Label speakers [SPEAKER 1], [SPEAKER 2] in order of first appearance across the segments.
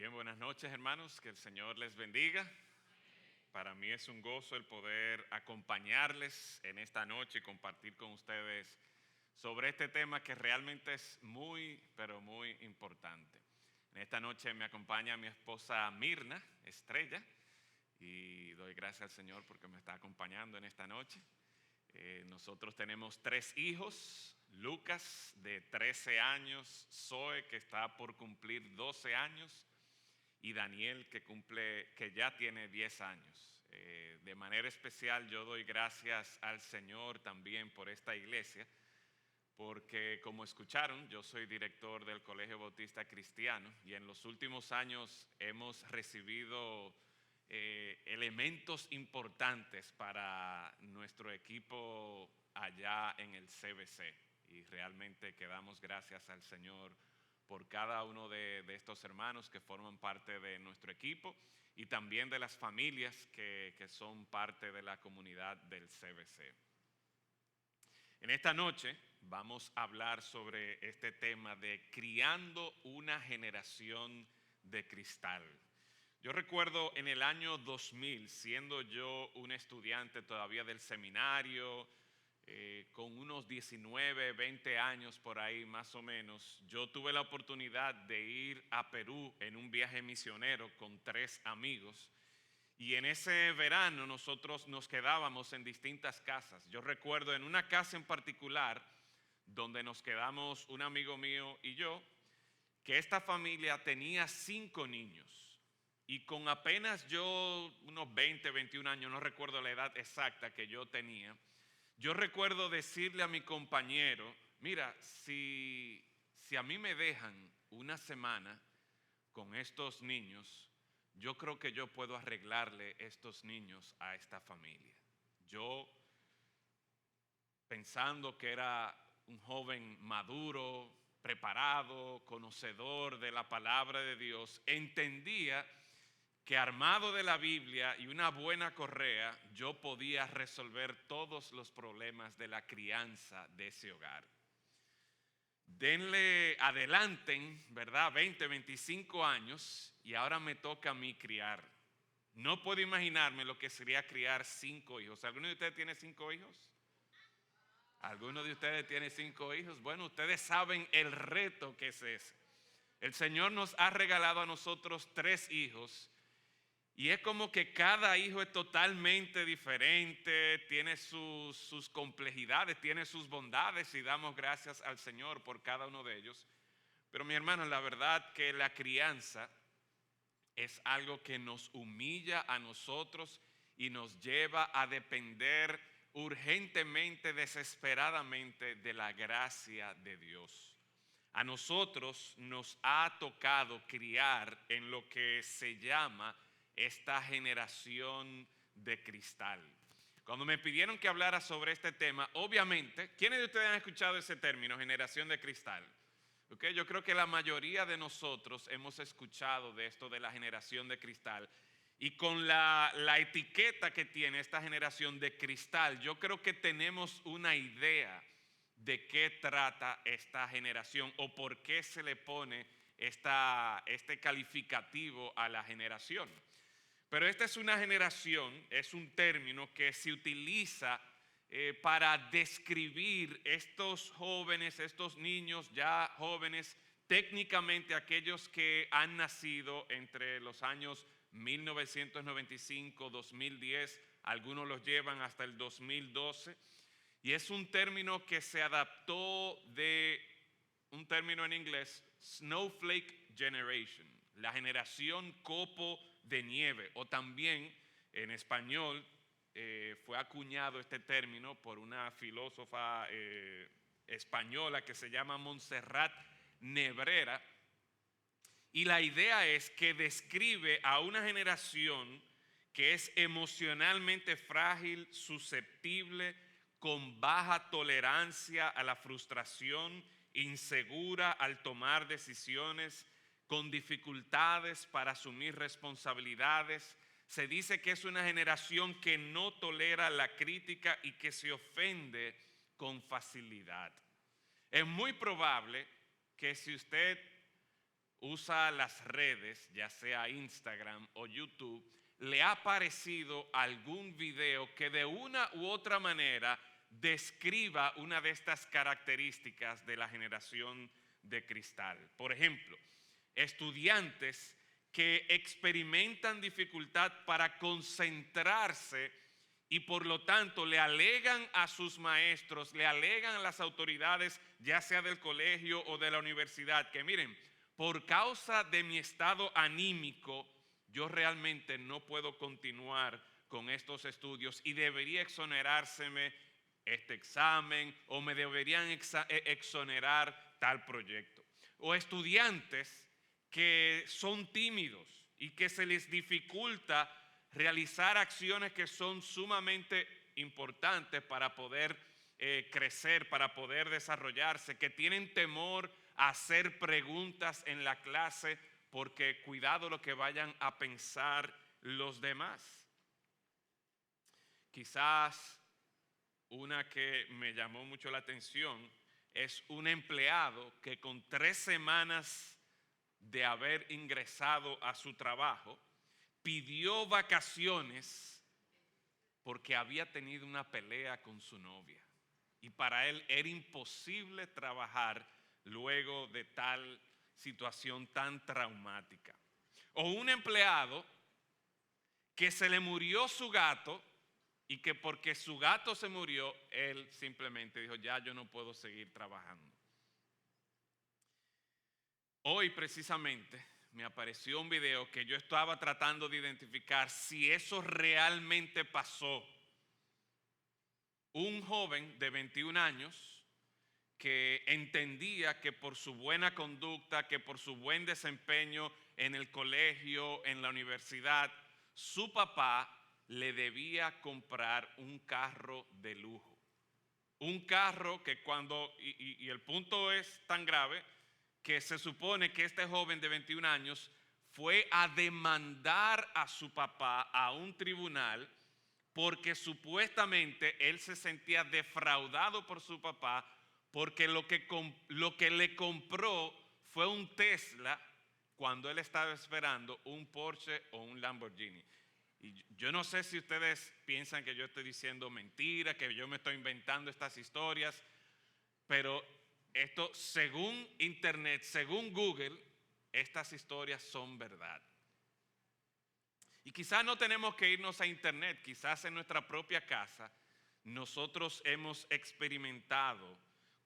[SPEAKER 1] Bien, buenas noches, hermanos, que el Señor les bendiga. Para mí es un gozo el poder acompañarles en esta noche y compartir con ustedes sobre este tema que realmente es muy, pero muy importante. En esta noche me acompaña mi esposa Mirna Estrella y doy gracias al Señor porque me está acompañando en esta noche. Nosotros tenemos 3 hijos: Lucas, de 13 años, Zoe, que está por cumplir 12 años, y Daniel, que ya tiene 10 años. De manera especial yo doy gracias al Señor también por esta iglesia, porque como escucharon, yo soy director del Colegio Bautista Cristiano y en los últimos años hemos recibido elementos importantes para nuestro equipo allá en el CBC, y realmente que damos gracias al Señor por cada uno de estos hermanos que forman parte de nuestro equipo y también de las familias que son parte de la comunidad del CBC. En esta noche vamos a hablar sobre este tema de criando una generación de cristal. Yo recuerdo en el año 2000, siendo yo un estudiante todavía del seminario, con unos 19, 20 años por ahí más o menos, yo tuve la oportunidad de ir a Perú en un viaje misionero con 3 amigos. Y en ese verano nosotros nos quedábamos en distintas casas. Yo recuerdo en una casa en particular donde nos quedamos un amigo mío y yo, que esta familia tenía 5 niños. Y con apenas yo unos 20, 21 años, no recuerdo la edad exacta que yo tenía, yo recuerdo decirle a mi compañero: mira, si a mí me dejan una semana con estos niños, yo creo que yo puedo arreglarle estos niños a esta familia. Yo, pensando que era un joven maduro, preparado, conocedor de la palabra de Dios, entendía que armado de la Biblia y una buena correa, yo podía resolver todos los problemas de la crianza de ese hogar. Adelanten, ¿verdad? 20, 25 años y ahora me toca a mí criar. No puedo imaginarme lo que sería criar 5 hijos. ¿Alguno de ustedes tiene 5 hijos? ¿Alguno de ustedes tiene 5 hijos? Bueno, ustedes saben el reto que es ese. El Señor nos ha regalado a nosotros 3 hijos. Y es como que cada hijo es totalmente diferente, tiene sus complejidades, tiene sus bondades, y damos gracias al Señor por cada uno de ellos. Pero mi hermano, la verdad que la crianza es algo que nos humilla a nosotros y nos lleva a depender urgentemente, desesperadamente de la gracia de Dios. A nosotros nos ha tocado criar en lo que se llama esta generación de cristal. Cuando me pidieron que hablara sobre este tema, obviamente, ¿quiénes de ustedes han escuchado ese término, generación de cristal? Okay, yo creo que la mayoría de nosotros hemos escuchado de esto de la generación de cristal. Y con la etiqueta que tiene esta generación de cristal, yo creo que tenemos una idea de qué trata esta generación o por qué se le pone este calificativo a la generación. Pero esta es una generación, es un término que se utiliza para describir estos jóvenes, estos niños ya jóvenes, técnicamente aquellos que han nacido entre los años 1995, 2010, algunos los llevan hasta el 2012, y es un término que se adaptó de un término en inglés, Snowflake Generation, la generación copo de nieve, o también en español fue acuñado este término por una filósofa española que se llama Montserrat Nebrera, y la idea es que describe a una generación que es emocionalmente frágil, susceptible, con baja tolerancia a la frustración, insegura al tomar decisiones, con dificultades para asumir responsabilidades. Se dice que es una generación que no tolera la crítica y que se ofende con facilidad. Es muy probable que si usted usa las redes, ya sea Instagram o YouTube, le ha aparecido algún video que de una u otra manera describa una de estas características de la generación de cristal. Por ejemplo, estudiantes que experimentan dificultad para concentrarse y por lo tanto le alegan a sus maestros, le alegan a las autoridades, ya sea del colegio o de la universidad, que miren, por causa de mi estado anímico, yo realmente no puedo continuar con estos estudios y debería exonerárseme este examen o me deberían exonerar tal proyecto. O estudiantes que son tímidos y que se les dificulta realizar acciones que son sumamente importantes para poder crecer, para poder desarrollarse, que tienen temor a hacer preguntas en la clase porque cuidado lo que vayan a pensar los demás. Quizás una que me llamó mucho la atención es un empleado que con 3 semanas de haber ingresado a su trabajo, pidió vacaciones porque había tenido una pelea con su novia. Y para él era imposible trabajar luego de tal situación tan traumática. O un empleado que se le murió su gato y que porque su gato se murió, él simplemente dijo, ya yo no puedo seguir trabajando. Hoy precisamente me apareció un video que yo estaba tratando de identificar si eso realmente pasó. Un joven de 21 años que entendía que por su buena conducta, que por su buen desempeño en el colegio, en la universidad, su papá le debía comprar un carro de lujo. Un carro que cuando, y el punto es tan grave, que se supone que este joven de 21 años fue a demandar a su papá a un tribunal porque supuestamente él se sentía defraudado por su papá porque lo que le compró fue un Tesla cuando él estaba esperando un Porsche o un Lamborghini. Y yo no sé si ustedes piensan que yo estoy diciendo mentira, que yo me estoy inventando estas historias, pero esto, según Internet, según Google, estas historias son verdad. Y quizás no tenemos que irnos a Internet, quizás en nuestra propia casa nosotros hemos experimentado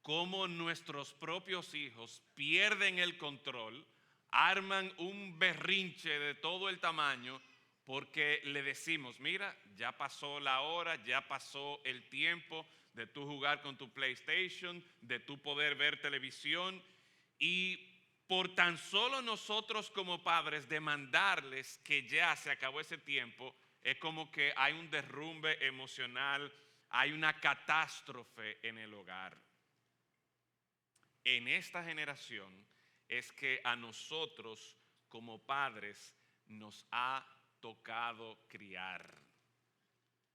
[SPEAKER 1] cómo nuestros propios hijos pierden el control, arman un berrinche de todo el tamaño porque le decimos, mira, ya pasó la hora, ya pasó el tiempo de tú jugar con tu PlayStation, de tú poder ver televisión y por tan solo nosotros como padres demandarles que ya se acabó ese tiempo, es como que hay un derrumbe emocional, hay una catástrofe en el hogar. En esta generación es que a nosotros como padres nos ha tocado criar.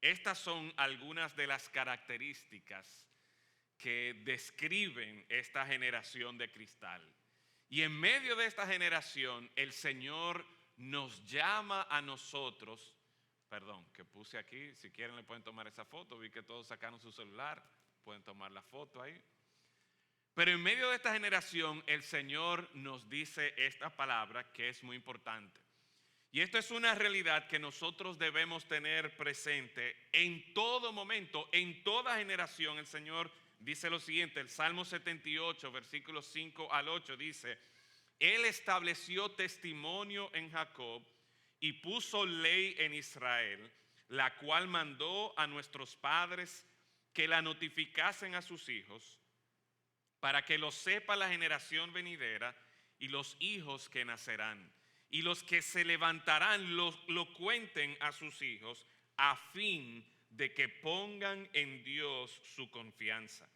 [SPEAKER 1] Estas son algunas de las características que describen esta generación de cristal. Y en medio de esta generación, el Señor nos llama a nosotros, perdón, que puse aquí, si quieren le pueden tomar esa foto, vi que todos sacaron su celular, pueden tomar la foto ahí. Pero en medio de esta generación, el Señor nos dice esta palabra que es muy importante. Y esto es una realidad que nosotros debemos tener presente en todo momento, en toda generación. El Señor dice lo siguiente, el Salmo 78, versículos 5 al 8 dice, Él estableció testimonio en Jacob y puso ley en Israel, la cual mandó a nuestros padres que la notificasen a sus hijos, para que lo sepa la generación venidera y los hijos que nacerán. Y los que se levantarán lo cuenten a sus hijos a fin de que pongan en Dios su confianza.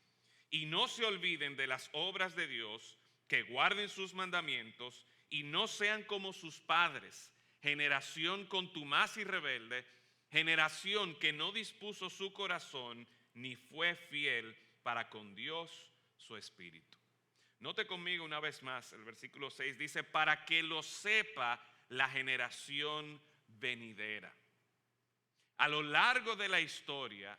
[SPEAKER 1] Y no se olviden de las obras de Dios, que guarden sus mandamientos y no sean como sus padres, generación contumaz y rebelde, generación que no dispuso su corazón ni fue fiel para con Dios su espíritu. Note conmigo una vez más, el versículo 6 dice, para que lo sepa la generación venidera. A lo largo de la historia,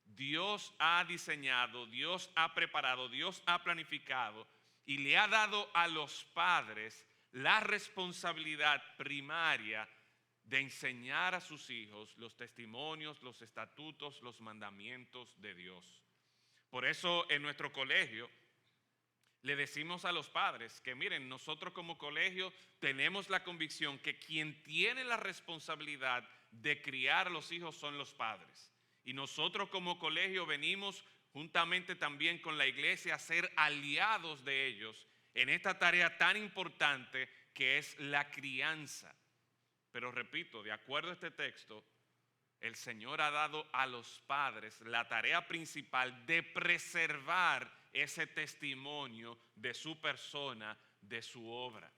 [SPEAKER 1] Dios ha diseñado, Dios ha preparado, Dios ha planificado y le ha dado a los padres la responsabilidad primaria de enseñar a sus hijos los testimonios, los estatutos, los mandamientos de Dios. Por eso en nuestro colegio le decimos a los padres que miren, nosotros como colegio tenemos la convicción que quien tiene la responsabilidad de criar a los hijos son los padres. Y nosotros como colegio venimos juntamente también con la iglesia a ser aliados de ellos en esta tarea tan importante que es la crianza. Pero repito, de acuerdo a este texto, el Señor ha dado a los padres la tarea principal de preservar ese testimonio de su persona, de su obra.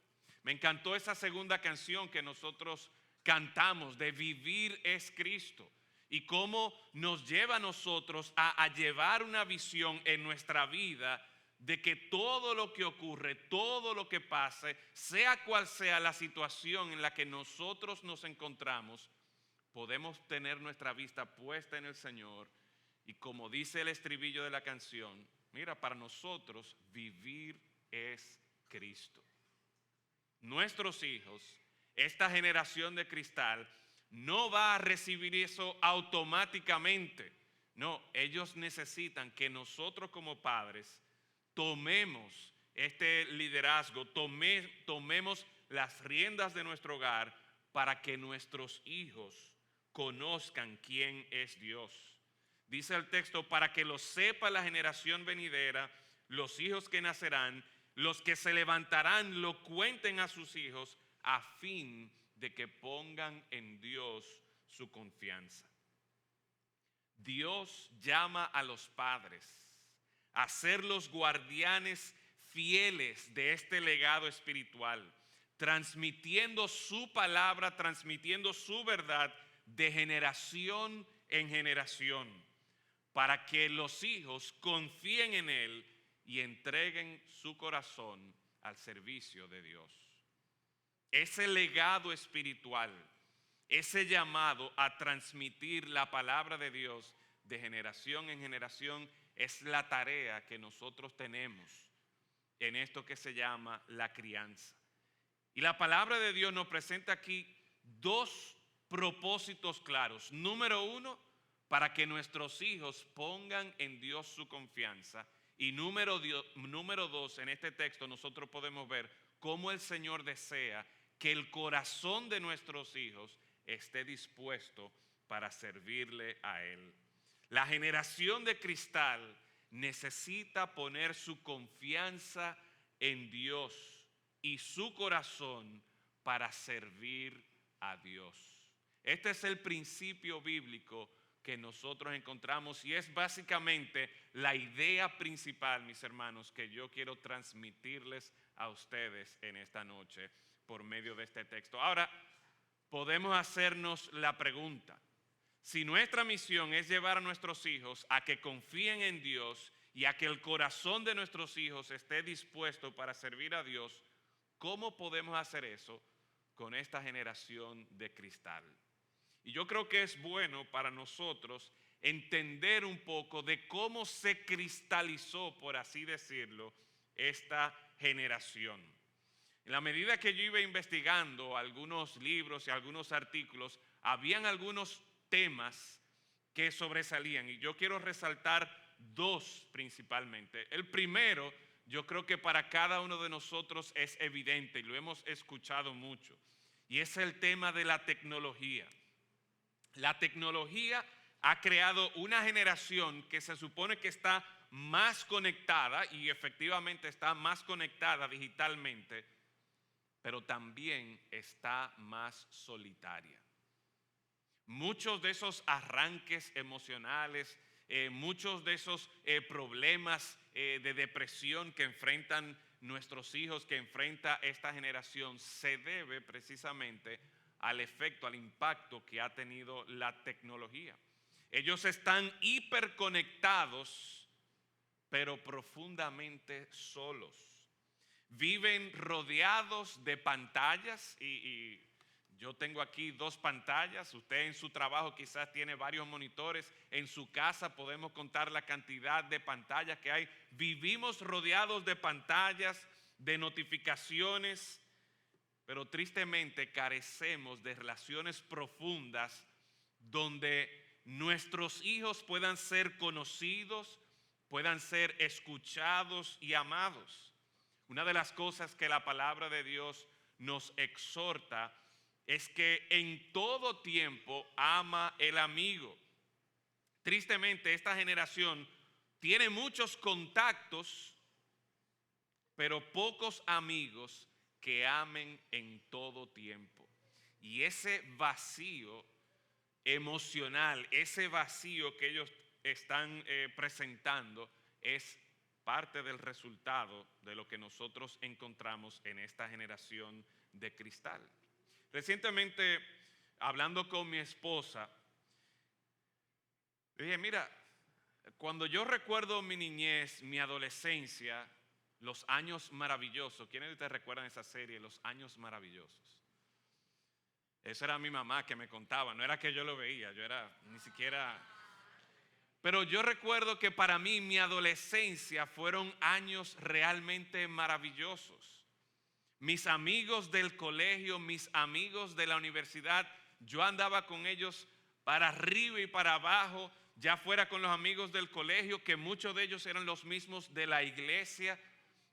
[SPEAKER 1] Me encantó esa segunda canción que nosotros cantamos de Vivir es Cristo y cómo nos lleva a nosotros a llevar una visión en nuestra vida de que todo lo que ocurre, todo lo que pase, sea cual sea la situación en la que nosotros nos encontramos, podemos tener nuestra vista puesta en el Señor y como dice el estribillo de la canción, mira, para nosotros vivir es Cristo. Nuestros hijos, esta generación de cristal, no va a recibir eso automáticamente. No, ellos necesitan que nosotros como padres tomemos este liderazgo, tomemos las riendas de nuestro hogar para que nuestros hijos conozcan quién es Dios. Dice el texto, para que lo sepa la generación venidera, los hijos que nacerán, los que se levantarán, lo cuenten a sus hijos, a fin de que pongan en Dios su confianza. Dios llama a los padres a ser los guardianes fieles de este legado espiritual, transmitiendo su palabra, transmitiendo su verdad de generación en generación, para que los hijos confíen en Él y entreguen su corazón al servicio de Dios. Ese legado espiritual, ese llamado a transmitir la palabra de Dios de generación en generación, es la tarea que nosotros tenemos en esto que se llama la crianza. Y la palabra de Dios nos presenta aquí dos propósitos claros. Número uno, para que nuestros hijos pongan en Dios su confianza. Y número dos, en este texto nosotros podemos ver cómo el Señor desea que el corazón de nuestros hijos esté dispuesto para servirle a Él. La generación de cristal necesita poner su confianza en Dios y su corazón para servir a Dios. Este es el principio bíblico que nosotros encontramos y es básicamente la idea principal, mis hermanos, que yo quiero transmitirles a ustedes en esta noche por medio de este texto. Ahora, podemos hacernos la pregunta: si nuestra misión es llevar a nuestros hijos a que confíen en Dios y a que el corazón de nuestros hijos esté dispuesto para servir a Dios, ¿cómo podemos hacer eso con esta generación de cristal? Y yo creo que es bueno para nosotros entender un poco de cómo se cristalizó, por así decirlo, esta generación. En la medida que yo iba investigando algunos libros y algunos artículos, habían algunos temas que sobresalían y yo quiero resaltar dos principalmente. El primero, yo creo que para cada uno de nosotros es evidente y lo hemos escuchado mucho, y es el tema de la tecnología. La tecnología ha creado una generación que se supone que está más conectada y efectivamente está más conectada digitalmente, pero también está más solitaria. Muchos de esos arranques emocionales, muchos de esos problemas de depresión que enfrentan nuestros hijos, que enfrenta esta generación, se debe precisamente al efecto, al impacto que ha tenido la tecnología. Ellos están hiperconectados, pero profundamente solos. Viven rodeados de pantallas y yo tengo aquí 2 pantallas. Usted en su trabajo quizás tiene varios monitores. En su casa podemos contar la cantidad de pantallas que hay. Vivimos rodeados de pantallas, de notificaciones, pero tristemente carecemos de relaciones profundas donde nuestros hijos puedan ser conocidos, puedan ser escuchados y amados. Una de las cosas que la palabra de Dios nos exhorta es que en todo tiempo ama el amigo. Tristemente, esta generación tiene muchos contactos, pero pocos amigos que amen en todo tiempo. Y ese vacío emocional, ese vacío que ellos están presentando es parte del resultado de lo que nosotros encontramos en esta generación de cristal. Recientemente, hablando con mi esposa, dije, mira, cuando yo recuerdo mi niñez, mi adolescencia, los años maravillosos, ¿quiénes de ustedes recuerdan esa serie, Los Años Maravillosos? Esa era mi mamá que me contaba, no era que yo lo veía, yo era ni siquiera... Pero yo recuerdo que para mí mi adolescencia fueron años realmente maravillosos. Mis amigos del colegio, mis amigos de la universidad, yo andaba con ellos para arriba y para abajo, ya fuera con los amigos del colegio, que muchos de ellos eran los mismos de la iglesia,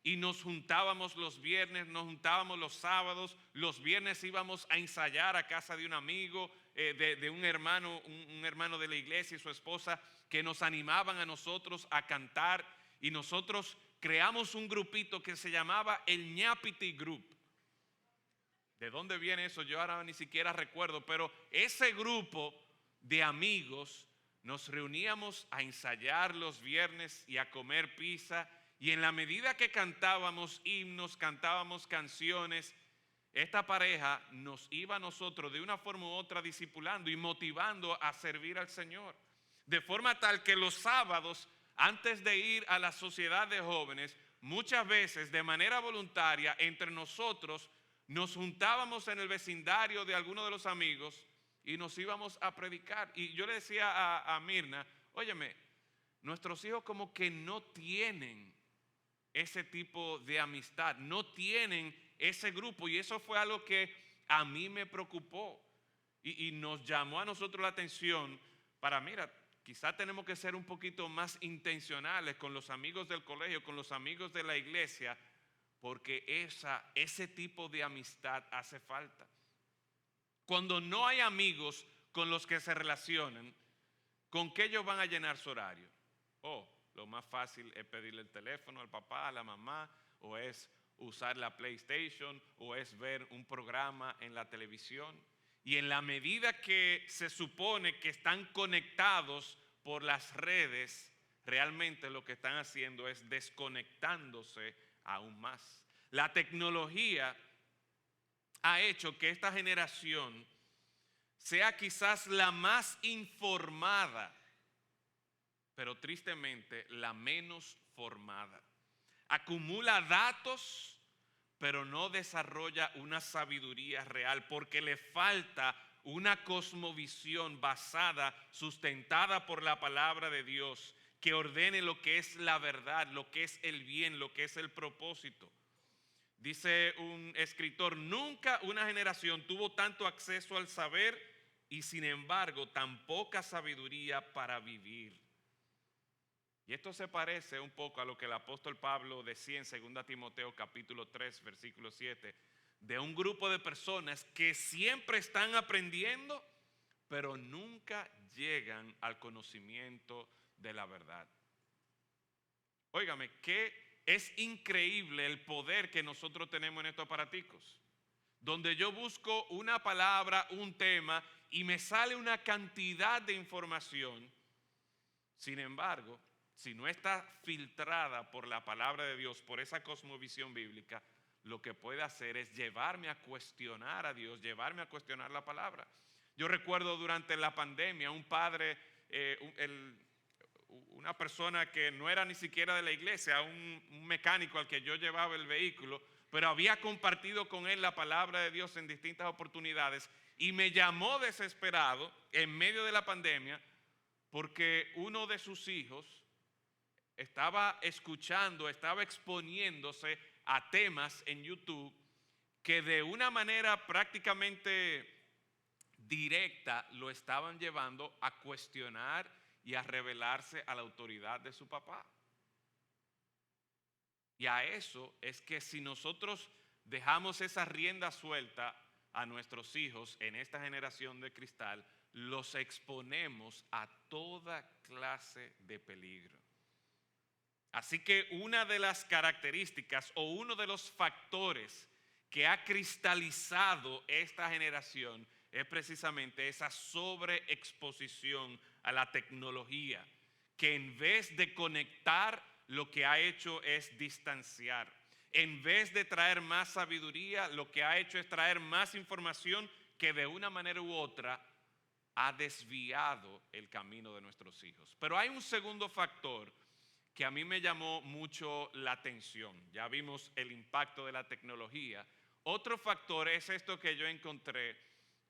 [SPEAKER 1] y nos juntábamos los viernes, nos juntábamos los sábados, los viernes íbamos a ensayar a casa de un amigo, de un hermano de la iglesia y su esposa, que nos animaban a nosotros a cantar, y nosotros creamos un grupito que se llamaba el Ñapiti Group. ¿De dónde viene eso? Yo ahora ni siquiera recuerdo, pero ese grupo de amigos nos reuníamos a ensayar los viernes y a comer pizza, y en la medida que cantábamos himnos, cantábamos canciones, esta pareja nos iba a nosotros de una forma u otra discipulando y motivando a servir al Señor. De forma tal que los sábados, antes de ir a la sociedad de jóvenes, muchas veces de manera voluntaria entre nosotros nos juntábamos en el vecindario de alguno de los amigos y nos íbamos a predicar. Y yo le decía a Mirna, óyeme, nuestros hijos como que no tienen ese tipo de amistad, no tienen ese grupo, y eso fue algo que a mí me preocupó y nos llamó a nosotros la atención para, mira, quizá tenemos que ser un poquito más intencionales con los amigos del colegio, con los amigos de la iglesia, porque ese tipo de amistad hace falta. Cuando no hay amigos con los que se relacionan, ¿con qué ellos van a llenar su horario? Lo más fácil es pedirle el teléfono al papá, a la mamá, o es usar la PlayStation, o es ver un programa en la televisión. Y en la medida que se supone que están conectados por las redes, realmente lo que están haciendo es desconectándose aún más. La tecnología ha hecho que esta generación sea quizás la más informada, pero tristemente la menos formada. Acumula datos, pero no desarrolla una sabiduría real porque le falta una cosmovisión basada, sustentada por la palabra de Dios, que ordene lo que es la verdad, lo que es el bien, lo que es el propósito. Dice un escritor, nunca una generación tuvo tanto acceso al saber y sin embargo tan poca sabiduría para vivir. Y esto se parece un poco a lo que el apóstol Pablo decía en 2 Timoteo capítulo 3, versículo 7, de un grupo de personas que siempre están aprendiendo, pero nunca llegan al conocimiento de la verdad. Óigame, que es increíble el poder que nosotros tenemos en estos aparaticos, donde yo busco una palabra, un tema, y me sale una cantidad de información. Sin embargo, si no está filtrada por la palabra de Dios, por esa cosmovisión bíblica, lo que puede hacer es llevarme a cuestionar a Dios, llevarme a cuestionar la palabra. Yo recuerdo durante la pandemia un padre, una persona que no era ni siquiera de la iglesia, un mecánico al que yo llevaba el vehículo, pero había compartido con él la palabra de Dios en distintas oportunidades y me llamó desesperado en medio de la pandemia porque uno de sus hijos estaba escuchando, estaba exponiéndose a temas en YouTube que de una manera prácticamente directa lo estaban llevando a cuestionar y a rebelarse a la autoridad de su papá. Y a eso es que si nosotros dejamos esa rienda suelta a nuestros hijos en esta generación de cristal, los exponemos a toda clase de peligro. Así que una de las características o uno de los factores que ha cristalizado esta generación es precisamente esa sobreexposición a la tecnología, que en vez de conectar, lo que ha hecho es distanciar. En vez de traer más sabiduría, lo que ha hecho es traer más información que de una manera u otra ha desviado el camino de nuestros hijos. Pero hay un segundo factor que a mí me llamó mucho la atención. Ya vimos el impacto de la tecnología. Otro factor es esto que yo encontré,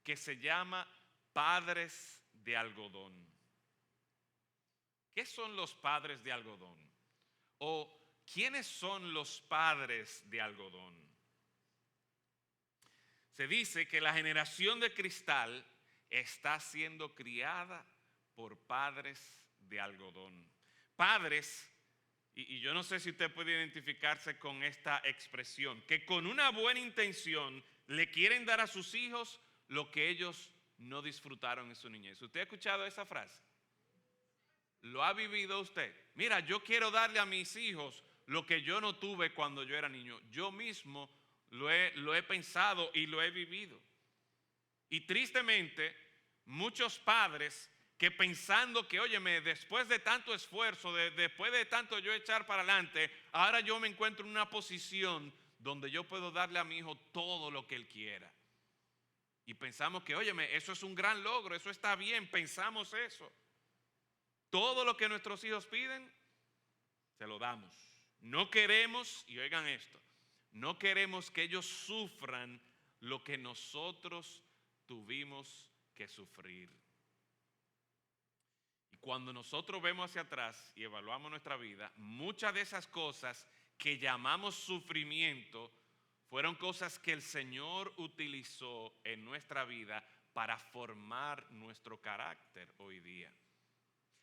[SPEAKER 1] que se llama padres de algodón. ¿Qué son los padres de algodón? ¿O quiénes son los padres de algodón? Se dice que la generación de cristal está siendo criada por padres de algodón. Padres, y yo no sé si usted puede identificarse con esta expresión, que con una buena intención le quieren dar a sus hijos lo que ellos no disfrutaron en su niñez. ¿Usted ha escuchado esa frase? ¿Lo ha vivido usted? Mira, yo quiero darle a mis hijos lo que yo no tuve cuando yo era niño. Yo mismo lo he pensado y lo he vivido. Y tristemente, muchos padres que pensando que, óyeme, después de tanto esfuerzo, después de tanto yo echar para adelante, ahora yo me encuentro en una posición donde yo puedo darle a mi hijo todo lo que él quiera. Y pensamos que, óyeme, eso es un gran logro, eso está bien, pensamos eso. Todo lo que nuestros hijos piden, se lo damos. No queremos, y oigan esto, no queremos que ellos sufran lo que nosotros tuvimos que sufrir. Y cuando nosotros vemos hacia atrás y evaluamos nuestra vida, muchas de esas cosas que llamamos sufrimiento fueron cosas que el Señor utilizó en nuestra vida para formar nuestro carácter hoy día.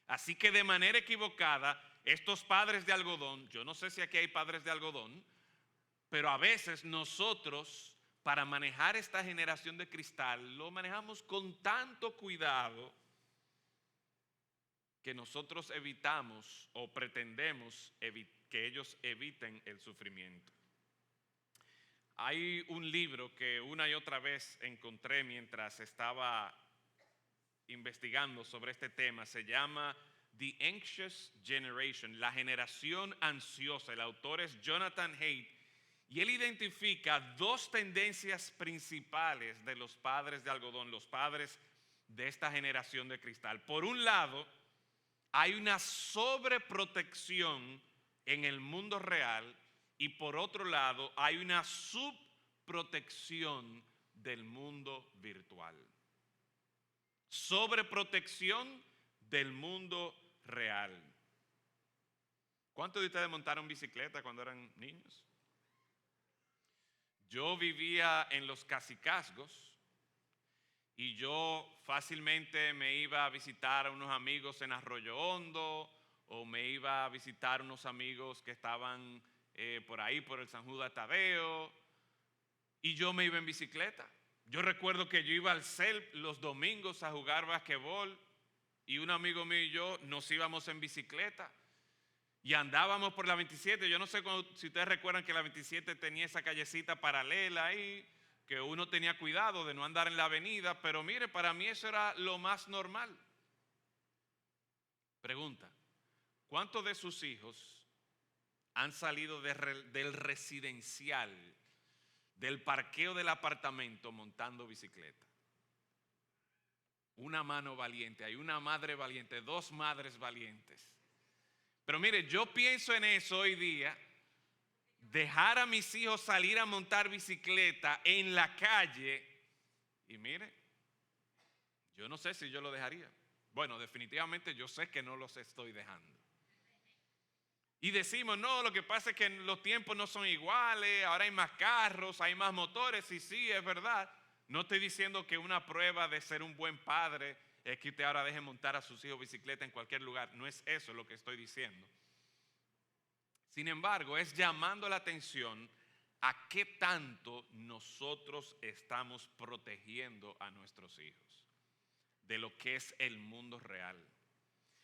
[SPEAKER 1] Así que de manera equivocada, estos padres de algodón, yo no sé si aquí hay padres de algodón, pero a veces nosotros, para manejar esta generación de cristal, lo manejamos con tanto cuidado que nosotros evitamos o pretendemos que ellos eviten el sufrimiento. Hay un libro que una y otra vez encontré mientras estaba investigando sobre este tema, se llama The Anxious Generation, la generación ansiosa. El autor es Jonathan Haidt y él identifica dos tendencias principales de los padres de algodón, los padres de esta generación de cristal. Por un lado, hay una sobreprotección en el mundo real y por otro lado, hay una subprotección del mundo virtual. Sobreprotección del mundo real. ¿Cuántos de ustedes montaron bicicleta cuando eran niños? Yo vivía en los cacicazgos y yo fácilmente me iba a visitar a unos amigos en Arroyo Hondo o me iba a visitar unos amigos que estaban por ahí, por el San Judas Tadeo, y yo me iba en bicicleta. Yo recuerdo que yo iba al CELP los domingos a jugar basquetbol y un amigo mío y yo nos íbamos en bicicleta y andábamos por la 27. Yo no sé si ustedes recuerdan que la 27 tenía esa callecita paralela ahí, que uno tenía cuidado de no andar en la avenida, pero mire, para mí eso era lo más normal. Pregunta, ¿cuántos de sus hijos han salido del residencial, del parqueo del apartamento montando bicicleta? Una mano valiente, hay una madre valiente, dos madres valientes. Pero mire, yo pienso en eso hoy día, dejar a mis hijos salir a montar bicicleta en la calle, y mire, yo no sé si yo lo dejaría. Bueno, definitivamente yo sé que no los estoy dejando. Y decimos, no, lo que pasa es que los tiempos no son iguales, ahora hay más carros, hay más motores, y sí, es verdad. No estoy diciendo que una prueba de ser un buen padre es que usted ahora deje montar a sus hijos bicicleta en cualquier lugar. No es eso lo que estoy diciendo. Sin embargo, es llamando la atención a qué tanto nosotros estamos protegiendo a nuestros hijos de lo que es el mundo real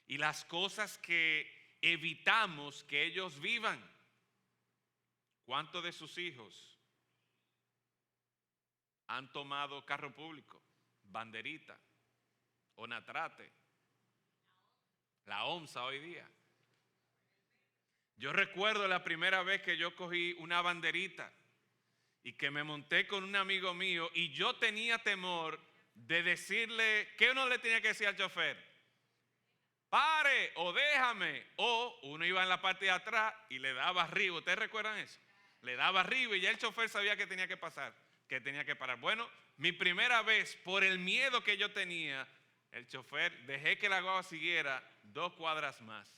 [SPEAKER 1] y las cosas que evitamos que ellos vivan. ¿Cuántos de sus hijos han tomado carro público, banderita, Onatrate, la OMSA hoy día? Yo recuerdo la primera vez que yo cogí una banderita y que me monté con un amigo mío y yo tenía temor de decirle, ¿qué uno le tenía que decir al chofer? Pare o déjame. O uno iba en la parte de atrás y le daba arriba. ¿Ustedes recuerdan eso? Le daba arriba y ya el chofer sabía que tenía que pasar, que tenía que parar. Bueno, mi primera vez, por el miedo que yo tenía, el chofer, dejé que la guagua siguiera 2 cuadras más.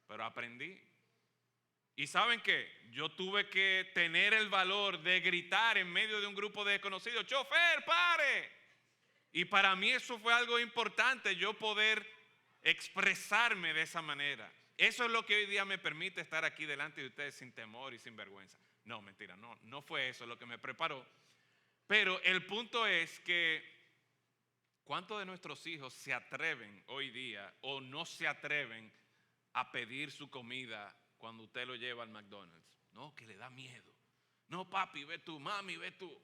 [SPEAKER 1] Pero aprendí. ¿Y saben qué? Yo tuve que tener el valor de gritar en medio de un grupo de desconocidos, ¡chofer, pare! Y para mí eso fue algo importante, yo poder expresarme de esa manera. Eso es lo que hoy día me permite estar aquí delante de ustedes sin temor y sin vergüenza. No, mentira, no fue eso lo que me preparó. Pero el punto es que ¿cuántos de nuestros hijos se atreven hoy día o no se atreven a pedir su comida cuando usted lo lleva al McDonald's? No, que le da miedo. No, papi, ve tú, mami, ve tú.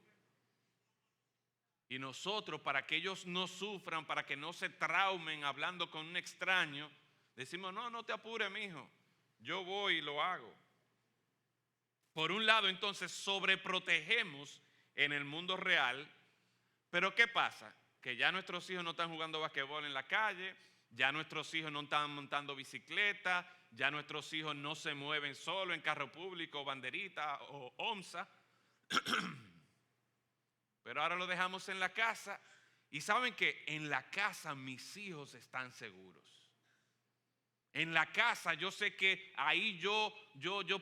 [SPEAKER 1] Y nosotros, para que ellos no sufran, para que no se traumen hablando con un extraño, decimos, no te apures, mijo, yo voy y lo hago. Por un lado, entonces, sobreprotegemos en el mundo real, pero ¿qué pasa? Que ya nuestros hijos no están jugando basquetbol en la calle, ya nuestros hijos no están montando bicicleta, ya nuestros hijos no se mueven solo en carro público, banderita o OMSA. Pero ahora lo dejamos en la casa y saben que en la casa mis hijos están seguros. En la casa yo sé que ahí yo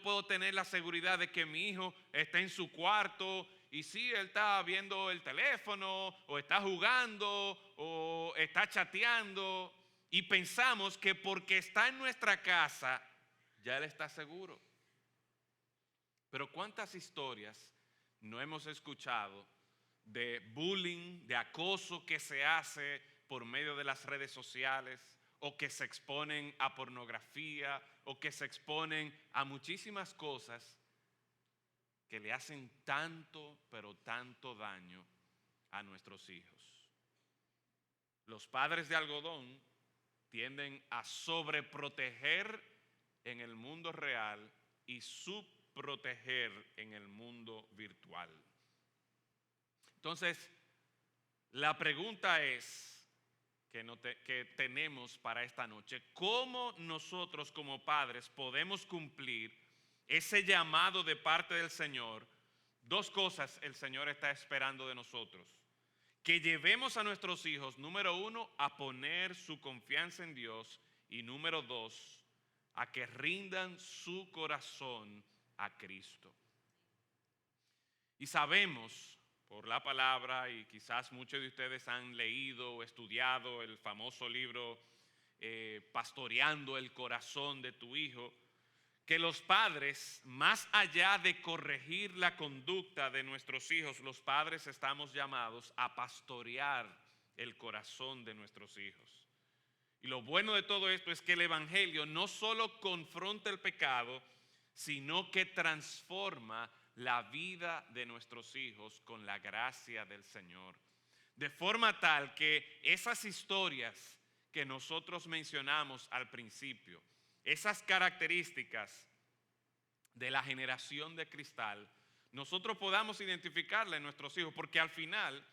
[SPEAKER 1] puedo tener la seguridad de que mi hijo está en su cuarto y sí, él está viendo el teléfono o está jugando o está chateando y pensamos que porque está en nuestra casa ya él está seguro. Pero ¿cuántas historias no hemos escuchado de bullying, de acoso que se hace por medio de las redes sociales, o que se exponen a pornografía, o que se exponen a muchísimas cosas que le hacen tanto, pero tanto daño a nuestros hijos? Los padres de algodón tienden a sobreproteger en el mundo real y subproteger en el mundo virtual. Entonces, la pregunta es que tenemos para esta noche: ¿cómo nosotros como padres podemos cumplir ese llamado de parte del Señor? 2 cosas el Señor está esperando de nosotros: que llevemos a nuestros hijos, número 1, a poner su confianza en Dios, y número 2, a que rindan su corazón a Cristo. Y sabemos por la palabra, y quizás muchos de ustedes han leído o estudiado el famoso libro Pastoreando el corazón de tu hijo, que los padres, más allá de corregir la conducta de nuestros hijos, los padres estamos llamados a pastorear el corazón de nuestros hijos. Y lo bueno de todo esto es que el Evangelio no solo confronta el pecado, sino que transforma la vida de nuestros hijos con la gracia del Señor. De forma tal que esas historias que nosotros mencionamos al principio, esas características de la generación de cristal, nosotros podamos identificarla en nuestros hijos, porque al final,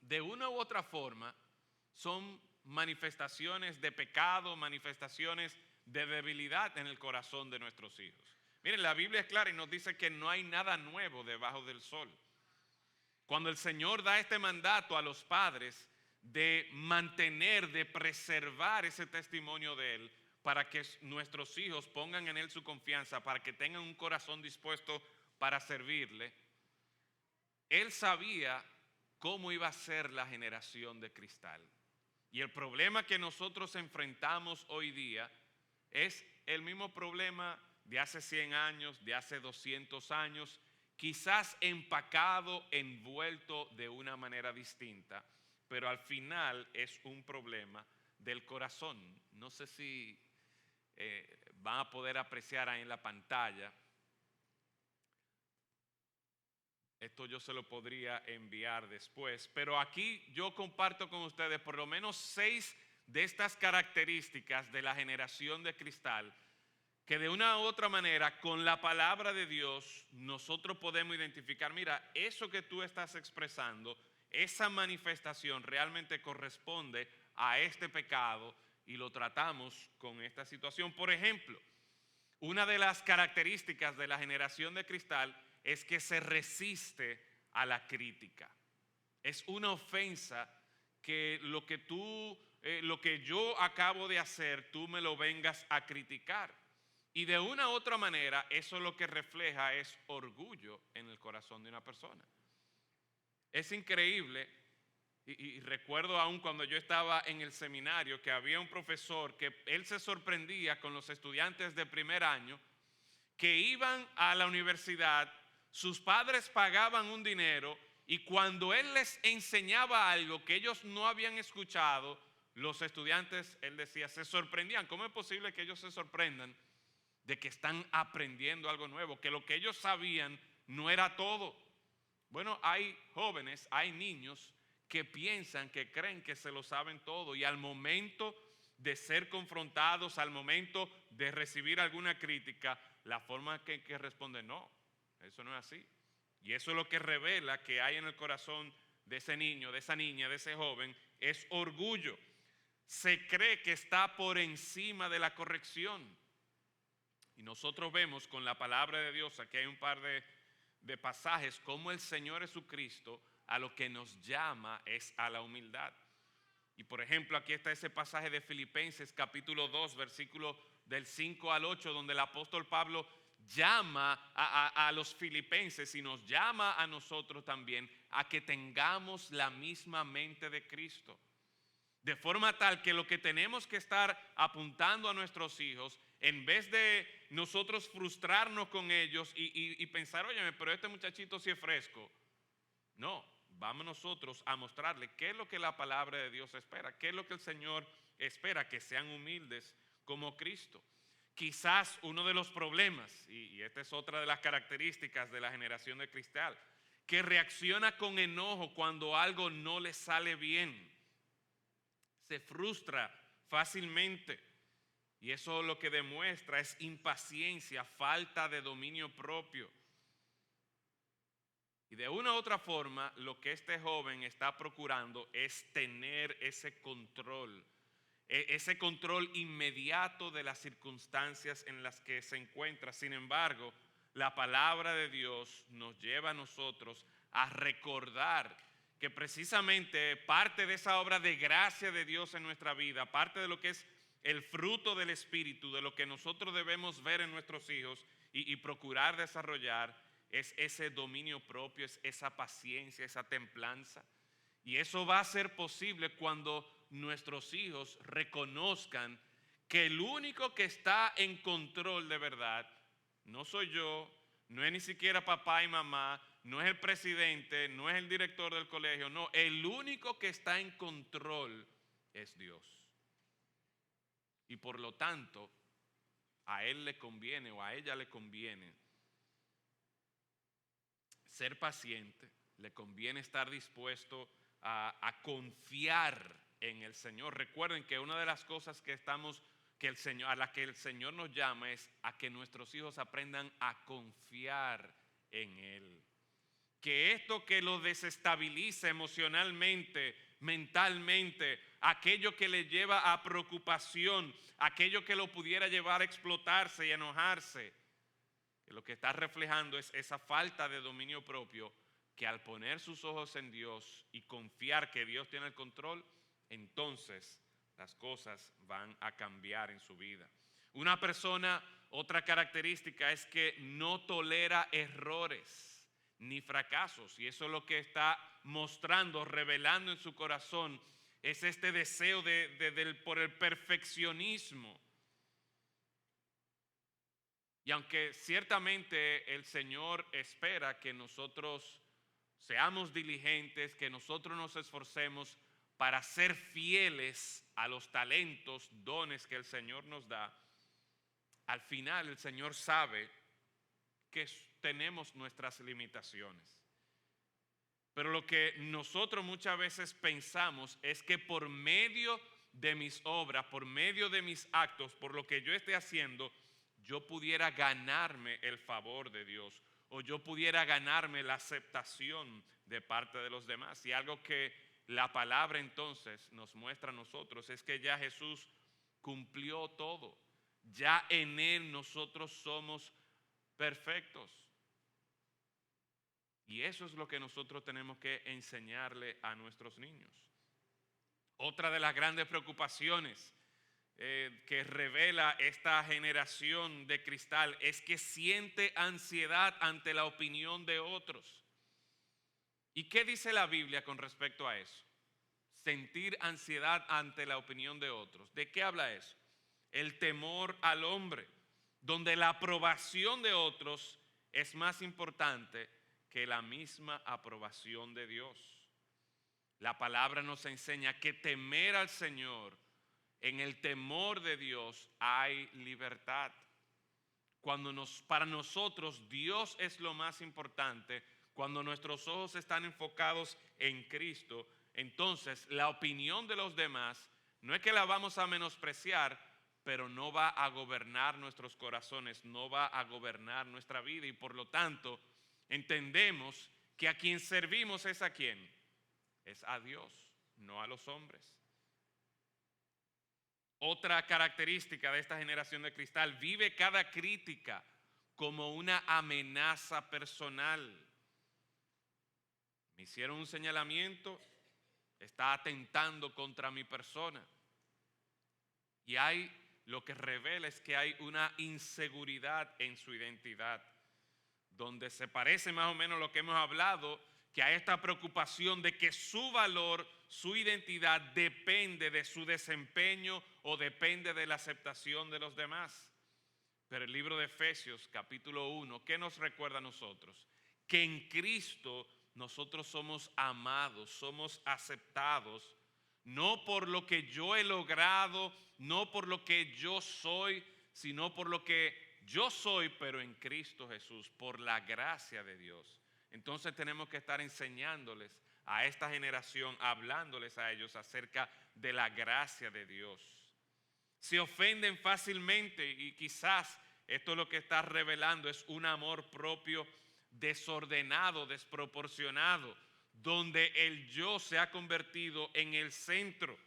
[SPEAKER 1] de una u otra forma, son manifestaciones de pecado, manifestaciones de debilidad en el corazón de nuestros hijos. Miren, la Biblia es clara y nos dice que no hay nada nuevo debajo del sol. Cuando el Señor da este mandato a los padres de mantener, de preservar ese testimonio de Él, para que nuestros hijos pongan en Él su confianza, para que tengan un corazón dispuesto para servirle, Él sabía cómo iba a ser la generación de cristal. Y el problema que nosotros enfrentamos hoy día es el mismo problema de hace 100 años, de hace 200 años, quizás empacado, envuelto de una manera distinta, pero al final es un problema del corazón. No sé si van a poder apreciar ahí en la pantalla. Esto yo se lo podría enviar después, pero aquí yo comparto con ustedes por lo menos 6 de estas características de la generación de cristal que de una u otra manera con la palabra de Dios nosotros podemos identificar. Mira, eso que tú estás expresando, esa manifestación realmente corresponde a este pecado y lo tratamos con esta situación. Por ejemplo, una de las características de la generación de cristal es que se resiste a la crítica. Es una ofensa que lo que yo acabo de hacer, tú me lo vengas a criticar. Y de una u otra manera, eso lo que refleja es orgullo en el corazón de una persona. Es increíble, y recuerdo aún cuando yo estaba en el seminario, que había un profesor que él se sorprendía con los estudiantes de primer año que iban a la universidad, sus padres pagaban un dinero y cuando él les enseñaba algo que ellos no habían escuchado, los estudiantes, él decía, se sorprendían. ¿Cómo es posible que ellos se sorprendan de que están aprendiendo algo nuevo? Que lo que ellos sabían no era todo. Bueno, hay jóvenes, hay niños que piensan, que creen que se lo saben todo y al momento de ser confrontados, al momento de recibir alguna crítica, la forma que responden, no, eso no es así. Y eso es lo que revela que hay en el corazón de ese niño, de esa niña, de ese joven, es orgullo. Se cree que está por encima de la corrección. Y nosotros vemos con la palabra de Dios, aquí hay un par de pasajes, como el Señor Jesucristo a lo que nos llama es a la humildad. Y por ejemplo, aquí está ese pasaje de Filipenses capítulo 2, versículo del 5 al 8, donde el apóstol Pablo llama a los filipenses y nos llama a nosotros también a que tengamos la misma mente de Cristo. De forma tal que lo que tenemos que estar apuntando a nuestros hijos, en vez de nosotros frustrarnos con ellos y pensar, óyeme, pero este muchachito sí es fresco. No, vamos nosotros a mostrarle qué es lo que la palabra de Dios espera, qué es lo que el Señor espera, que sean humildes como Cristo. Quizás uno de los problemas, y esta es otra de las características de la generación de cristal, que reacciona con enojo cuando algo no le sale bien. Se frustra fácilmente y eso lo que demuestra es impaciencia, falta de dominio propio. Y de una u otra forma, lo que este joven está procurando es tener ese control inmediato de las circunstancias en las que se encuentra. Sin embargo, la palabra de Dios nos lleva a nosotros a recordar que precisamente parte de esa obra de gracia de Dios en nuestra vida, parte de lo que es el fruto del Espíritu, de lo que nosotros debemos ver en nuestros hijos y procurar desarrollar, es ese dominio propio, es esa paciencia, esa templanza. Y eso va a ser posible cuando nuestros hijos reconozcan que el único que está en control de verdad no soy yo, no es ni siquiera papá y mamá, no es el presidente, no es el director del colegio, no, el único que está en control es Dios. Y por lo tanto, a él le conviene o a ella le conviene ser paciente, le conviene estar dispuesto a confiar en el Señor. Recuerden que una de las cosas a la que el Señor nos llama es a que nuestros hijos aprendan a confiar en Él. Que esto que los desestabiliza emocionalmente, mentalmente, aquello que le lleva a preocupación, aquello que lo pudiera llevar a explotarse y enojarse, que lo que está reflejando es esa falta de dominio propio, que al poner sus ojos en Dios y confiar que Dios tiene el control, entonces las cosas van a cambiar en su vida. Una persona, otra característica es que no tolera errores ni fracasos, y eso es lo que está mostrando, revelando en su corazón, es este deseo por el perfeccionismo. Y aunque ciertamente el Señor espera que nosotros seamos diligentes, que nosotros nos esforcemos para ser fieles a los talentos, dones que el Señor nos da, al final el Señor sabe que tenemos nuestras limitaciones. Pero lo que nosotros muchas veces pensamos es que por medio de mis obras, por medio de mis actos, por lo que yo esté haciendo, yo pudiera ganarme el favor de Dios, o yo pudiera ganarme la aceptación de parte de los demás. Y algo que la palabra entonces nos muestra a nosotros es que ya Jesús cumplió todo. Ya en Él nosotros somos perfectos. Y eso es lo que nosotros tenemos que enseñarle a nuestros niños. Otra de las grandes preocupaciones que revela esta generación de cristal es que siente ansiedad ante la opinión de otros. ¿Y qué dice la Biblia con respecto a eso? Sentir ansiedad ante la opinión de otros. ¿De qué habla eso? El temor al hombre, donde la aprobación de otros es más importante que la misma aprobación de Dios. La palabra nos enseña que temer al Señor, en el temor de Dios hay libertad. Para nosotros Dios es lo más importante, cuando nuestros ojos están enfocados en Cristo, entonces la opinión de los demás no es que la vamos a menospreciar, pero no va a gobernar nuestros corazones, no va a gobernar nuestra vida, y por lo tanto entendemos que a quien servimos es a quién, es a Dios, no a los hombres. Otra característica de esta generación de cristal: vive cada crítica como una amenaza personal. Me hicieron un señalamiento, está atentando contra mi persona. Y lo que revela es que hay una inseguridad en su identidad, donde se parece más o menos a lo que hemos hablado, que hay esta preocupación de que su valor, su identidad depende de su desempeño o depende de la aceptación de los demás. Pero el libro de Efesios capítulo 1, ¿qué nos recuerda a nosotros? Que en Cristo nosotros somos amados, somos aceptados, no por lo que yo he logrado, no por lo que yo soy, sino por lo que yo soy, pero en Cristo Jesús, por la gracia de Dios. Entonces tenemos que estar enseñándoles a esta generación, hablándoles a ellos acerca de la gracia de Dios. Se ofenden fácilmente, y quizás esto lo que está revelando es un amor propio desordenado, desproporcionado, donde el yo se ha convertido en el centro.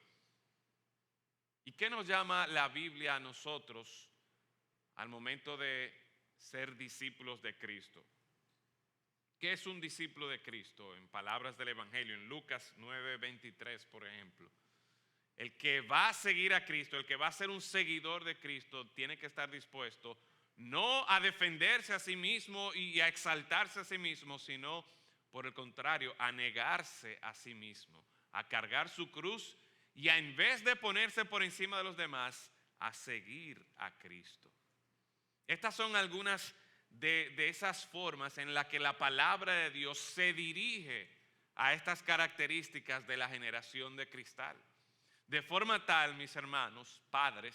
[SPEAKER 1] ¿Y qué nos llama la Biblia a nosotros al momento de ser discípulos de Cristo? ¿Qué es un discípulo de Cristo? En palabras del Evangelio, en Lucas 9:23, por ejemplo. El que va a seguir a Cristo, el que va a ser un seguidor de Cristo, tiene que estar dispuesto no a defenderse a sí mismo y a exaltarse a sí mismo, sino por el contrario, a negarse a sí mismo, a cargar su cruz y en vez de ponerse por encima de los demás, a seguir a Cristo. Estas son algunas de esas formas en las que la palabra de Dios se dirige a estas características de la generación de cristal. De forma tal, mis hermanos, padres,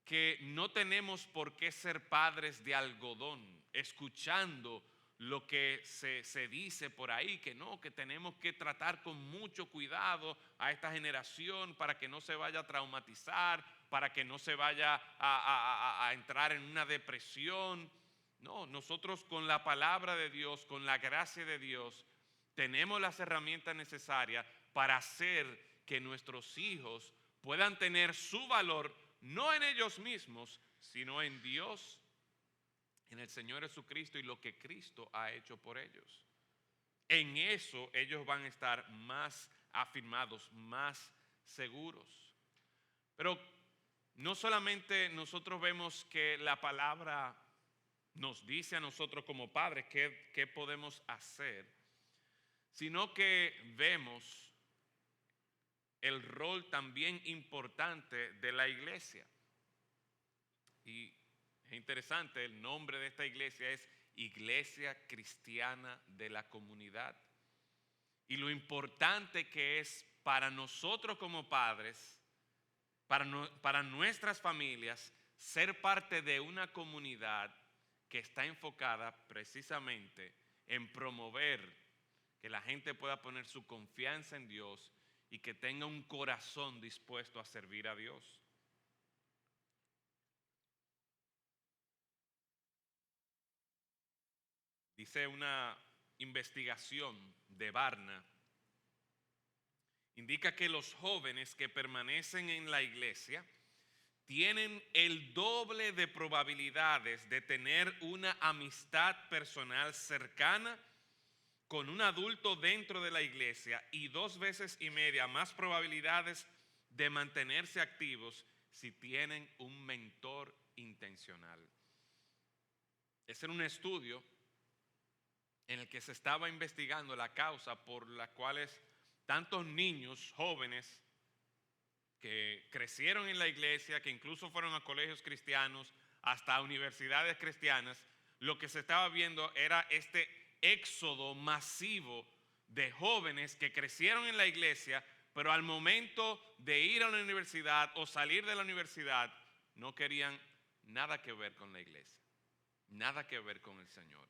[SPEAKER 1] que no tenemos por qué ser padres de algodón, escuchando lo que se dice por ahí, que no, que tenemos que tratar con mucho cuidado a esta generación para que no se vaya a traumatizar, para que no se vaya a entrar en una depresión. No, nosotros con la palabra de Dios, con la gracia de Dios, tenemos las herramientas necesarias para hacer que nuestros hijos puedan tener su valor, no en ellos mismos, sino en Dios, en el Señor Jesucristo y lo que Cristo ha hecho por ellos. En eso ellos van a estar más afirmados, más seguros. Pero no solamente nosotros vemos que la palabra nos dice a nosotros como padres qué podemos hacer, sino que vemos el rol también importante de la iglesia. Y es interesante, el nombre de esta iglesia es Iglesia Cristiana de la Comunidad. Y lo importante que es para nosotros como padres, para nuestras familias, ser parte de una comunidad que está enfocada precisamente en promover que la gente pueda poner su confianza en Dios y que tenga un corazón dispuesto a servir a Dios. Dice una investigación de Barna, indica que los jóvenes que permanecen en la iglesia tienen el doble de probabilidades de tener una amistad personal cercana con un adulto dentro de la iglesia y 2 veces y media más probabilidades de mantenerse activos si tienen un mentor intencional. Ese era un estudio en el que se estaba investigando la causa por la cual tantos niños jóvenes que crecieron en la iglesia, que incluso fueron a colegios cristianos, hasta a universidades cristianas, lo que se estaba viendo era este éxodo masivo de jóvenes que crecieron en la iglesia, pero al momento de ir a la universidad o salir de la universidad, no querían nada que ver con la iglesia, nada que ver con el Señor.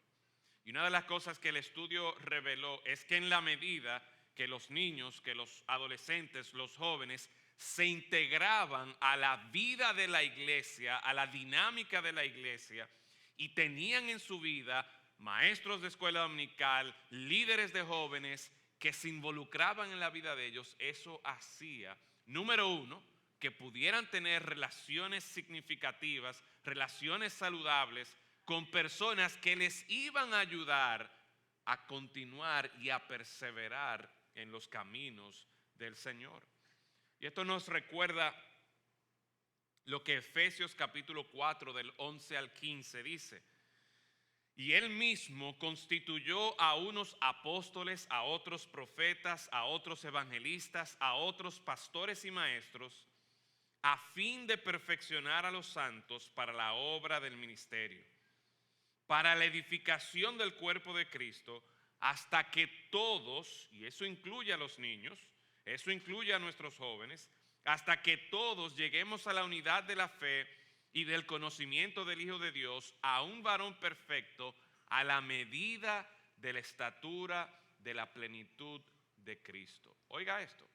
[SPEAKER 1] Y una de las cosas que el estudio reveló es que en la medida que los niños, que los adolescentes, los jóvenes se integraban a la vida de la iglesia, a la dinámica de la iglesia, y tenían en su vida maestros de escuela dominical, líderes de jóvenes que se involucraban en la vida de ellos, eso hacía, número uno, que pudieran tener relaciones significativas, relaciones saludables, con personas que les iban a ayudar a continuar y a perseverar en los caminos del Señor. Y esto nos recuerda lo que Efesios capítulo 4 del 11 al 15 dice. Y él mismo constituyó a unos apóstoles, a otros profetas, a otros evangelistas, a otros pastores y maestros, a fin de perfeccionar a los santos para la obra del ministerio, para la edificación del cuerpo de Cristo, hasta que todos, y eso incluye a los niños, eso incluye a nuestros jóvenes, hasta que todos lleguemos a la unidad de la fe y del conocimiento del Hijo de Dios, a un varón perfecto, a la medida de la estatura de la plenitud de Cristo. Oiga esto,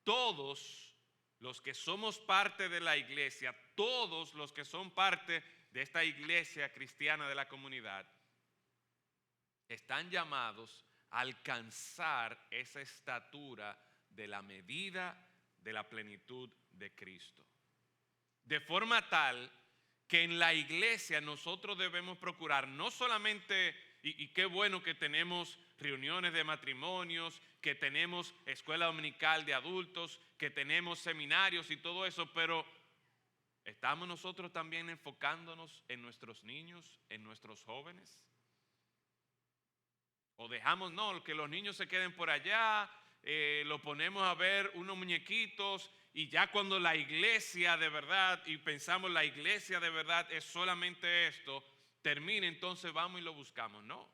[SPEAKER 1] todos los que somos parte de la iglesia, todos los que son parte de esta iglesia cristiana de la comunidad, están llamados a alcanzar esa estatura de la medida de la plenitud de Cristo. De forma tal que en la iglesia nosotros debemos procurar no solamente, y qué bueno que tenemos reuniones de matrimonios, que tenemos escuela dominical de adultos, que tenemos seminarios y todo eso, pero ¿estamos nosotros también enfocándonos en nuestros niños, en nuestros jóvenes? ¿O dejamos, no, que los niños se queden por allá, lo ponemos a ver unos muñequitos y ya cuando la iglesia de verdad, y pensamos la iglesia de verdad es solamente esto, termina, entonces vamos y lo buscamos? No,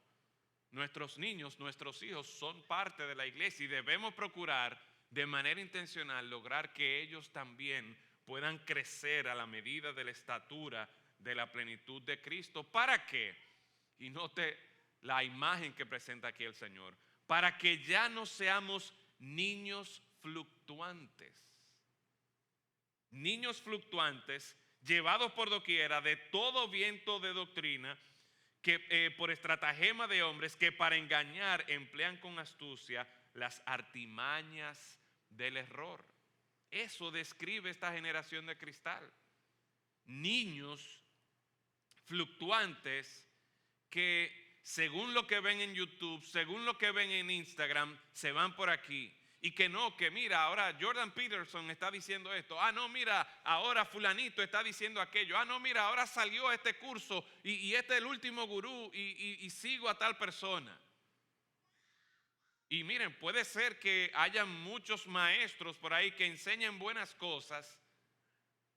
[SPEAKER 1] nuestros niños, nuestros hijos son parte de la iglesia y debemos procurar de manera intencional lograr que ellos también puedan crecer a la medida de la estatura de la plenitud de Cristo. ¿Para qué? Y note la imagen que presenta aquí el Señor. Para que ya no seamos niños fluctuantes. Niños fluctuantes, llevados por doquiera de todo viento de doctrina, que por estratagema de hombres que para engañar emplean con astucia las artimañas del error. Eso describe esta generación de cristal. Niños fluctuantes que según lo que ven en YouTube, según lo que ven en Instagram, se van por aquí. Y que no, que mira, ahora Jordan Peterson está diciendo esto. Ah, no, mira, ahora fulanito está diciendo aquello. Ah, no, mira, ahora salió este curso y este es el último gurú y sigo a tal persona. Y miren, puede ser que haya muchos maestros por ahí que enseñen buenas cosas,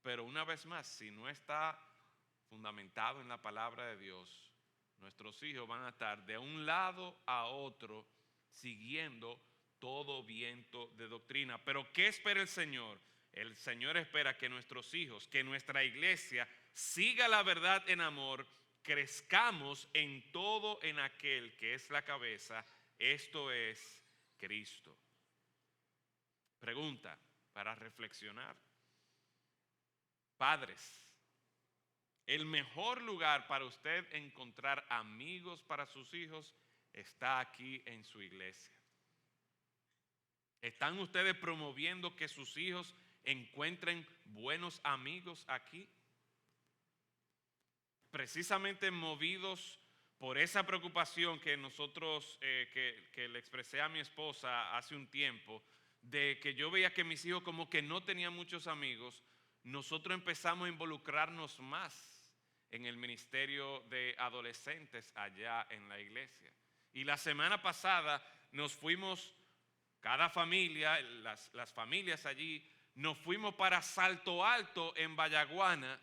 [SPEAKER 1] pero una vez más, si no está fundamentado en la palabra de Dios, nuestros hijos van a estar de un lado a otro siguiendo todo viento de doctrina. Pero ¿qué espera el Señor? El Señor espera que nuestros hijos, que nuestra iglesia siga la verdad en amor, crezcamos en todo en aquel que es la cabeza, esto es Cristo. Pregunta para reflexionar. Padres, el mejor lugar para usted encontrar amigos para sus hijos está aquí en su iglesia. ¿Están ustedes promoviendo que sus hijos encuentren buenos amigos aquí? Precisamente movidos por esa preocupación que nosotros, que le expresé a mi esposa hace un tiempo, de que yo veía que mis hijos como que no tenían muchos amigos, nosotros empezamos a involucrarnos más en el ministerio de adolescentes allá en la iglesia. Y la semana pasada nos fuimos, cada familia, las familias allí, nos fuimos para Salto Alto en Vallaguana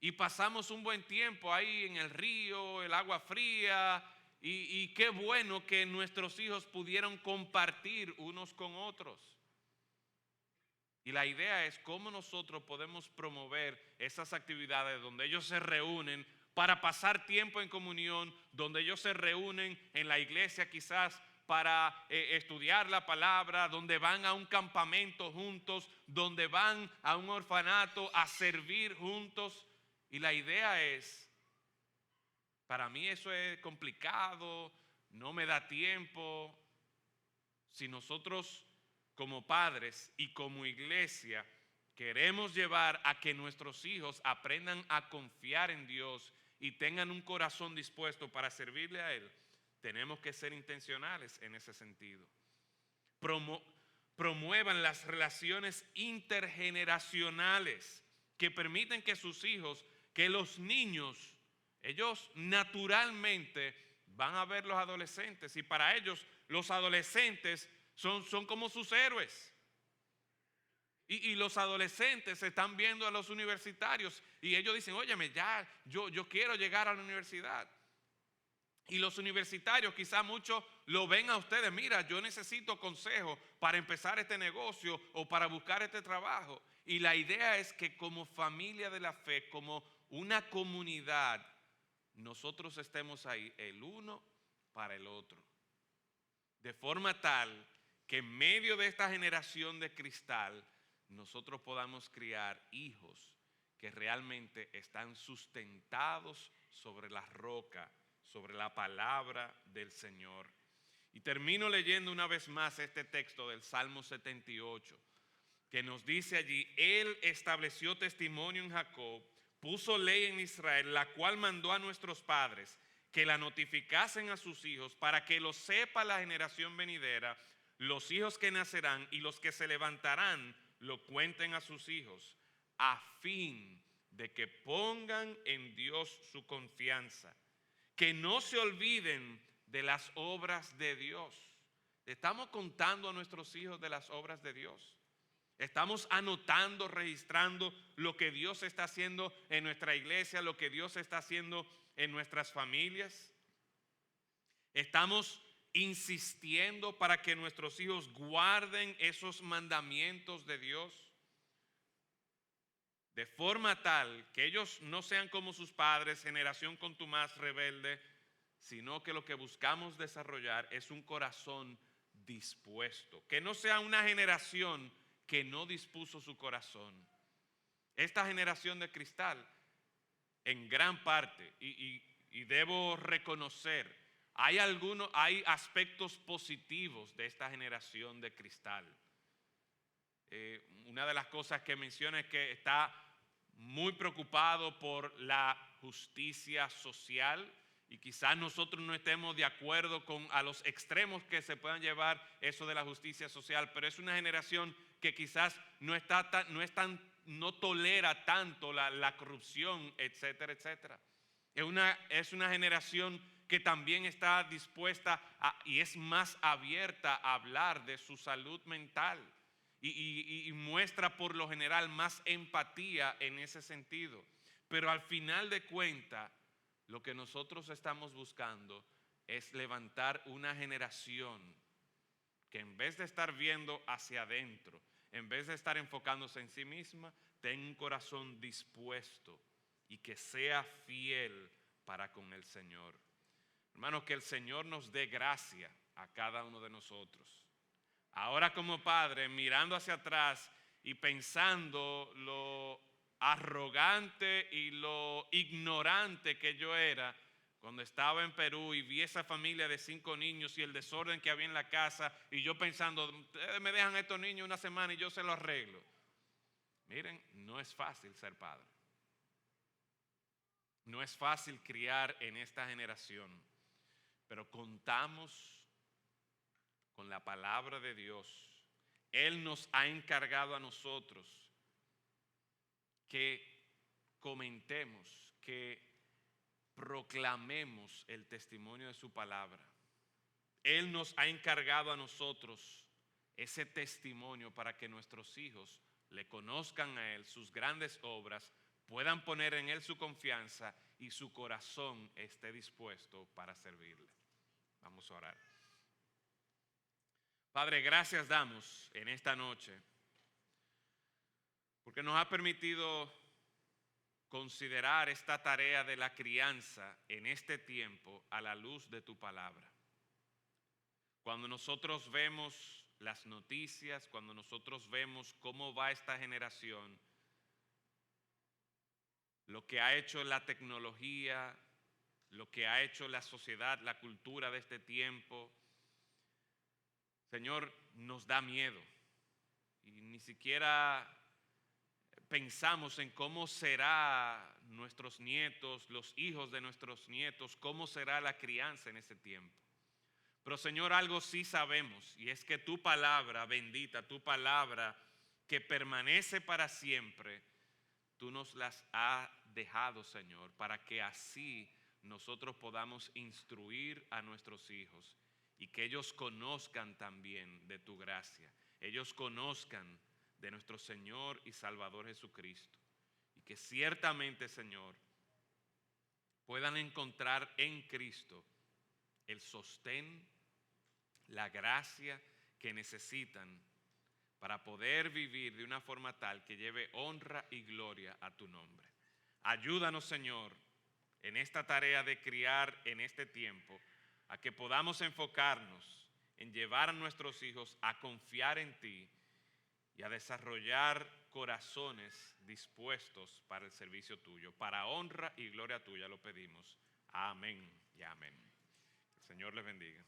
[SPEAKER 1] y pasamos un buen tiempo ahí en el río, el agua fría, y qué bueno que nuestros hijos pudieron compartir unos con otros. Y la idea es cómo nosotros podemos promover esas actividades donde ellos se reúnen para pasar tiempo en comunión, donde ellos se reúnen en la iglesia quizás para estudiar la palabra, donde van a un campamento juntos, donde van a un orfanato a servir juntos. Y la idea es, para mí eso es complicado, no me da tiempo. Si nosotros como padres y como iglesia queremos llevar a que nuestros hijos aprendan a confiar en Dios y tengan un corazón dispuesto para servirle a Él, tenemos que ser intencionales en ese sentido. Promuevan las relaciones intergeneracionales que permiten que sus hijos, que los niños, ellos naturalmente van a ver los adolescentes y para ellos los adolescentes son como sus héroes. Y los adolescentes están viendo a los universitarios y ellos dicen, óyeme, ya, yo quiero llegar a la universidad. Y los universitarios quizá muchos lo ven a ustedes, mira, yo necesito consejo para empezar este negocio o para buscar este trabajo. Y la idea es que como familia de la fe, como una comunidad, nosotros estemos ahí el uno para el otro. De forma tal que en medio de esta generación de cristal, nosotros podamos criar hijos que realmente están sustentados sobre la roca, sobre la palabra del Señor. Y termino leyendo una vez más este texto del Salmo 78, que nos dice allí, Él estableció testimonio en Jacob, puso ley en Israel, la cual mandó a nuestros padres que la notificasen a sus hijos para que lo sepa la generación venidera, los hijos que nacerán y los que se levantarán lo cuenten a sus hijos, a fin de que pongan en Dios su confianza, que no se olviden de las obras de Dios. Estamos contando a nuestros hijos de las obras de Dios. Estamos anotando, registrando lo que Dios está haciendo en nuestra iglesia, lo que Dios está haciendo en nuestras familias. Estamos insistiendo para que nuestros hijos guarden esos mandamientos de Dios, de forma tal que ellos no sean como sus padres, generación contumaz, rebelde, sino que lo que buscamos desarrollar es un corazón dispuesto, que no sea una generación que no dispuso su corazón. Esta generación de cristal, en gran parte, y y debo reconocer, hay aspectos positivos de esta generación de cristal. Una de las cosas que menciona es que está muy preocupado por la justicia social, y quizás nosotros no estemos de acuerdo a los extremos que se puedan llevar eso de la justicia social, pero es una generación que quizás no tolera tanto la corrupción, etcétera, etcétera. Es una generación que también está dispuesta y es más abierta a hablar de su salud mental y muestra por lo general más empatía en ese sentido. Pero al final de cuentas, lo que nosotros estamos buscando es levantar una generación que en vez de estar viendo hacia adentro, en vez de estar enfocándose en sí misma, tenga un corazón dispuesto y que sea fiel para con el Señor. Hermanos, que el Señor nos dé gracia a cada uno de nosotros. Ahora como padre, mirando hacia atrás y pensando lo arrogante y lo ignorante que yo era cuando estaba en Perú y vi esa familia de 5 niños y el desorden que había en la casa, y yo pensando, ustedes me dejan a estos niños una semana y yo se los arreglo. Miren, no es fácil ser padre. No es fácil criar en esta generación, pero contamos con la palabra de Dios. Él nos ha encargado a nosotros que comentemos, que proclamemos el testimonio de su palabra. Él nos ha encargado a nosotros ese testimonio para que nuestros hijos le conozcan a Él, sus grandes obras, puedan poner en Él su confianza y su corazón esté dispuesto para servirle. Vamos a orar. Padre, gracias damos en esta noche porque nos ha permitido considerar esta tarea de la crianza en este tiempo a la luz de tu palabra. Cuando nosotros vemos las noticias, cuando nosotros vemos cómo va esta generación, lo que ha hecho la tecnología, lo que ha hecho la sociedad, la cultura de este tiempo, Señor, nos da miedo y ni siquiera pensamos en cómo será nuestros nietos, los hijos de nuestros nietos, cómo será la crianza en ese tiempo. Pero Señor, algo sí sabemos, y es que tu palabra bendita, tu palabra que permanece para siempre, tú nos las has dejado, Señor, para que así nosotros podamos instruir a nuestros hijos y que ellos conozcan también de tu gracia, ellos conozcan de nuestro Señor y Salvador Jesucristo, y que ciertamente, Señor, puedan encontrar en Cristo el sostén, la gracia que necesitan para poder vivir de una forma tal que lleve honra y gloria a tu nombre. Ayúdanos, Señor, en esta tarea de criar en este tiempo, a que podamos enfocarnos en llevar a nuestros hijos a confiar en ti y a desarrollar corazones dispuestos para el servicio tuyo. Para honra y gloria tuya lo pedimos. Amén y amén. Que el Señor les bendiga.